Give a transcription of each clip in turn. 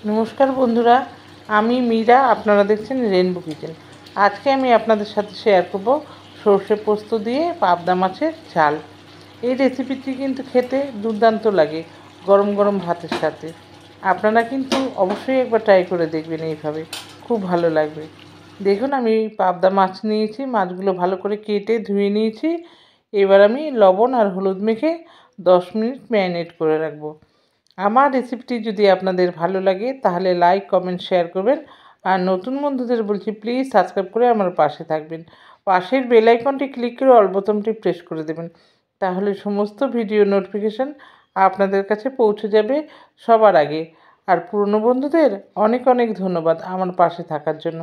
নমস্কার বন্ধুরা, আমি মীরা। আপনারা দেখছেন রেনবো কিচেন। আজকে আমি আপনাদের সাথে শেয়ার করব সর্ষে পোস্ত দিয়ে পাবদা মাছের ঝাল। এই রেসিপিটি কিন্তু খেতে দুর্দান্ত লাগে গরম গরম ভাতের সাথে। আপনারা কিন্তু অবশ্যই একবার ট্রাই করে দেখবেন, এইভাবে খুব ভালো লাগবে। দেখুন, আমি পাবদা মাছ নিয়েছি, মাছগুলো ভালো করে কেটে ধুয়ে নিয়েছি। এবার আমি লবণ আর হলুদ মেখে 10 মিনিট ম্যারিনেট করে রাখবো। আমার রেসিপিটি যদি আপনাদের ভালো লাগে তাহলে লাইক, কমেন্ট, শেয়ার করবেন। আর নতুন বন্ধুদের বলছি, প্লিজ সাবস্ক্রাইব করে আমার পাশে থাকবেন। পাশের বেল আইকনটি ক্লিক করে অল বোতামটি প্রেস করে দেবেন, তাহলে সমস্ত ভিডিও নোটিফিকেশান আপনাদের কাছে পৌঁছে যাবে সবার আগে। আর পুরনো বন্ধুদের অনেক অনেক ধন্যবাদ আমার পাশে থাকার জন্য।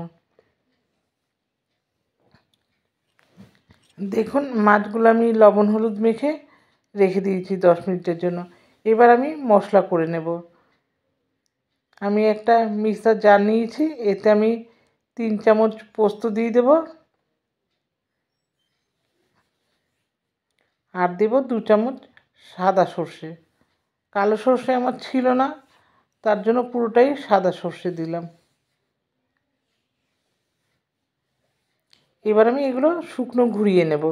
দেখুন, মাছগুলো আমি লবণ হলুদ মেখে রেখে দিয়েছি 10 মিনিটের জন্য। এবার আমি মশলা করে নেব। আমি একটা মিক্সার জার নিয়েছি, এতে আমি 3 চামচ পোস্ত দিয়ে দেব, আর দেব 2 চামচ সাদা সর্ষে। কালো সর্ষে আমার ছিল না, তার জন্য পুরোটাই সাদা সর্ষে দিলাম। এবার আমি এগুলো শুকনো ঘুরিয়ে নেব।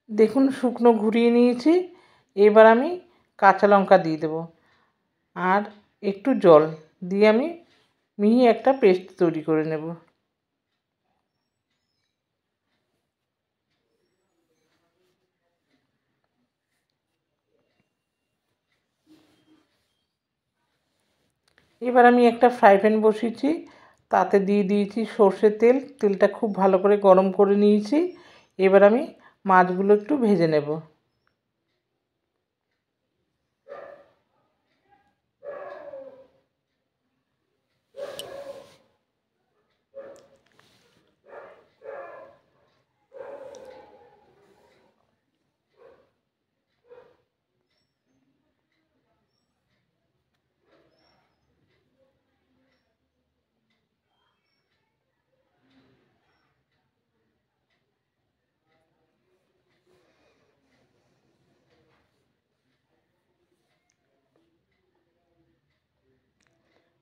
দেখুন, শুকনো ঘুরিয়ে নিয়েছি। এবার আমি কাঁচা লঙ্কা দিয়ে দেব আর একটু জল দিয়ে আমি মিহি একটা পেস্ট তৈরি করে নেব। এবার আমি একটা ফ্রাই প্যান বসিয়েছি, তাতে দিয়ে দিয়েছি সর্ষের তেল। তেলটা খুব ভালো করে গরম করে নিয়েছি। এবার আমি মাছগুলো একটু ভেজে নেব।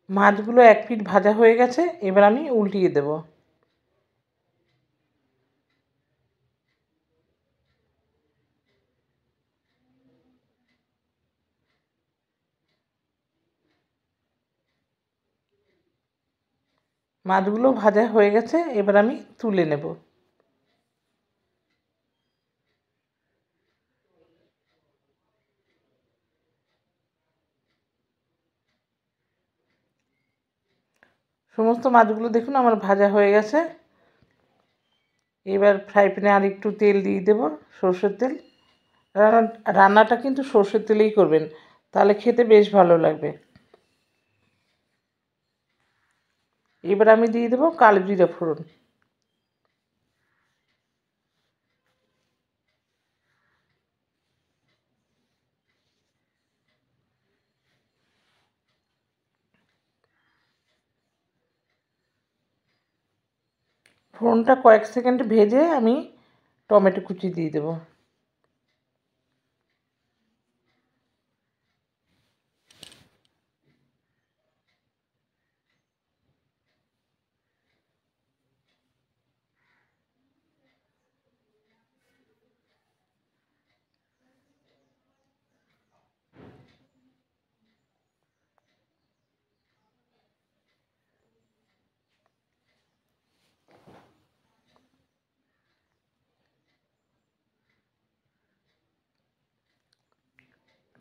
মাছগুলো এক পিঠ ভাজা হয়ে গেছে, এবার আমি উল্টিয়ে দেব। মাছগুলো ভাজা হয়ে গেছে, এবার আমি তুলে নেব। সমস্ত মাছগুলো দেখুন আমার ভাজা হয়ে গেছে। এবার ফ্রাই প্যানে আর একটু তেল দিয়ে দেব, সর্ষের তেল। রান্নাটা কিন্তু সর্ষের তেলেই করবেন, তাহলে খেতে বেশ ভালো লাগবে। এবার আমি দিয়ে দেবো কালো জিরা ফোড়ন। ফোড়নটা কয়েক সেকেন্ড ভেজে আমি টমেটো কুচি দিয়ে দেবো।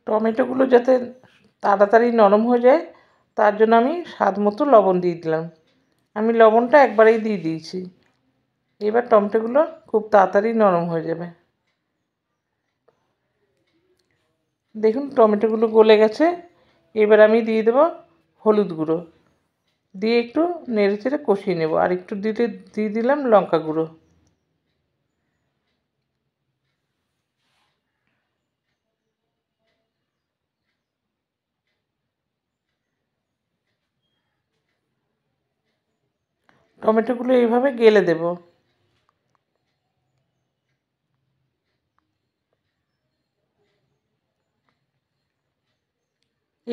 টমেটোগুলো যাতে তাড়াতাড়ি নরম হয়ে যায়, তার জন্য আমি স্বাদ মতো লবণ দিয়ে দিলাম। আমি লবণটা একবারেই দিয়ে দিয়েছি। এবার টমেটোগুলো খুব তাড়াতাড়ি নরম হয়ে যাবে। দেখুন, টমেটোগুলো গলে গেছে। এবার আমি দিয়ে দেবো হলুদ গুঁড়ো, দিয়ে একটু নেড়ে চেড়ে কষিয়ে নেব। আর একটু দিয়ে দিলাম লঙ্কা গুঁড়ো। টমেটোগুলো এইভাবে গেলে দেব।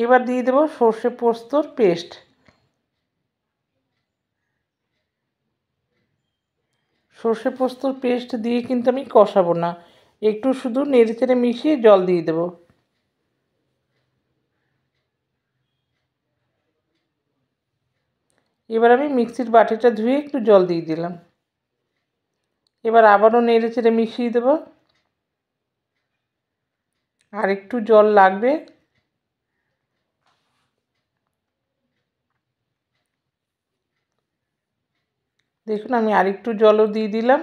এবার দিয়ে দেব সর্ষে পোস্তর পেস্ট। সর্ষে পোস্তর পেস্ট দিয়ে কিন্তু আমি কষাবো না, একটু শুধু নেড়েচেড়ে মিশিয়ে জল দিয়ে দেব। এবার আমি মিক্সির বাটিটা ধুয়ে একটু জল দিয়ে দিলাম। এবার আবারও নেড়েচেড়ে মিশিয়ে দেব। আর একটু জল লাগবে। দেখুন আমি আরেকটু জলও দিয়ে দিলাম।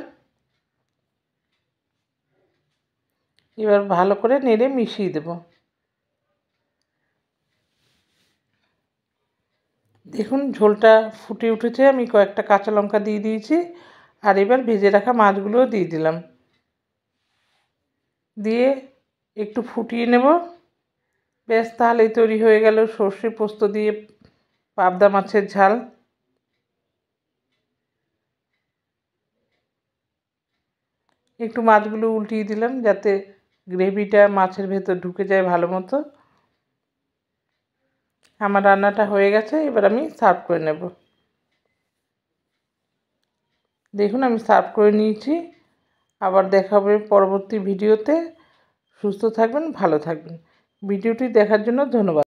এবার ভালো করে নেড়ে মিশিয়ে দেব। দেখুন ঝোলটা ফুটে উঠেছে, আমি কয়েকটা কাঁচা লঙ্কা দিয়ে দিয়েছি। আর এবার ভেজে রাখা মাছগুলোও দিয়ে দিলাম, দিয়ে একটু ফুটিয়ে নেব। ব্যাস, তাহলেই তৈরি হয়ে গেল সর্ষে পোস্ত দিয়ে পাবদা মাছের ঝাল। একটু মাছগুলো উল্টিয়ে দিলাম যাতে গ্রেভিটা মাছের ভেতর ঢুকে যায় ভালো মতো। আমার রান্নাটা হয়ে গেছে, এবার আমি সার্ভ করে নেব। দেখুন আমি সার্ভ করে নিয়েছি। আবার দেখা হবে পরবর্তী ভিডিওতে। সুস্থ থাকবেন, ভালো থাকবেন। ভিডিওটি দেখার জন্য ধন্যবাদ।